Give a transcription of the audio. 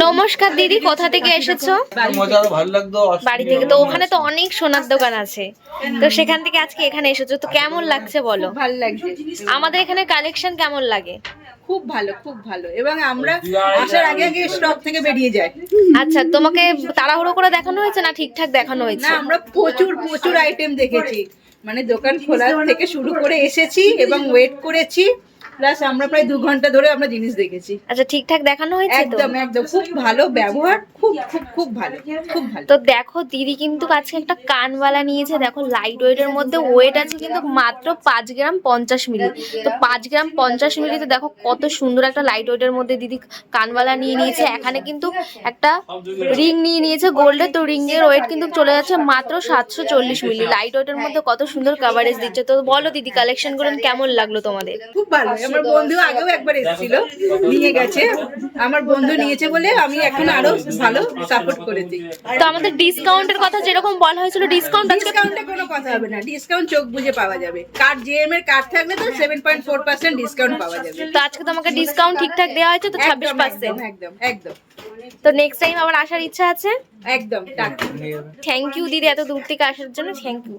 নমস্কার দিদি, কোথা থেকে এসেছো? বাড়ি থেকে। তো ওখানে তো অনেক সোনার দোকান আছে, তো সেখান থেকে আজকে এখানে এসেছো, তো কেমন লাগছে বলো? ভালো লাগছে। আমাদের এখানে কালেকশন কেমন লাগে? খুব ভালো, খুব ভালো। এবং আমরা আসার আগে আগে স্টক থেকে বেরিয়ে যাই। আচ্ছা, তোমাকে তাড়াহুড়ো করে দেখানো হয়েছে না ঠিকঠাক দেখানো না, হয়েছে? আমরা প্রচুর প্রচুর আইটেম দেখেছি, মানে দোকান খোলা থেকে শুরু করে এসেছি এবং ওয়েট করেছি, প্লাস আমরা প্রায় 2 ঘন্টা ধরে আমরা জিনিস দেখেছি। আচ্ছা, ঠিকঠাক দেখানো হয়েছে তো? একদম একদম, খুব ভালো ব্যবহার, খুব খুব খুব ভালো, খুব ভালো। তো দেখো দিদি কিন্তু আজকে একটা কানবালা নিয়েছে, দেখো লাইট ওয়েটের মধ্যে, ওয়েট আছে কিন্তু মাত্র 5 গ্রাম 50 মিলি। তো 5 গ্রাম 50 মিলিতে দেখো কত সুন্দর একটা লাইট ওয়েটের মধ্যে দিদি কানবালা নিয়ে নিয়েছে। এখানে কিন্তু একটা রিং নিয়ে নিয়েছে গোল্ডের, তো রিং এর ওয়েট কিন্তু চলে যাচ্ছে মাত্র 740 মিলি। লাইট ওয়েটের মধ্যে কত সুন্দর কভারেজ দিচ্ছে। তো বলো দিদি, কালেকশন গুলো কেমন লাগলো তোমাদের? খুব ভালো। আমার বন্ধু আগেও একবার এসেছিল, নিয়ে গেছে। আমার বন্ধু নিয়েছে বলে আমি এখন আরো ভালো সাপোর্ট করেছি। তো আমাদের ডিসকাউন্টের কথা যেরকম বলা হয়েছিল, ডিসকাউন্ট আজকে? ডিসকাউন্টে কোনো কথা হবে না, ডিসকাউন্ট চোখ বুঝে পাওয়া যাবে। কার্ড জিএম এর কার্ড থাকলে তো 7.4% ডিসকাউন্ট পাওয়া যাবে। তো আজকে তোমাকে ডিসকাউন্ট ঠিকঠাক দেওয়া হয়েছে তো? একদম 26%। একদম একদম। তো নেক্সট টাইম আবার আসার ইচ্ছা আছে? একদম। থ্যাংক ইউ দিদি, এত দূর থেকে আসার জন্য থ্যাংক ইউ।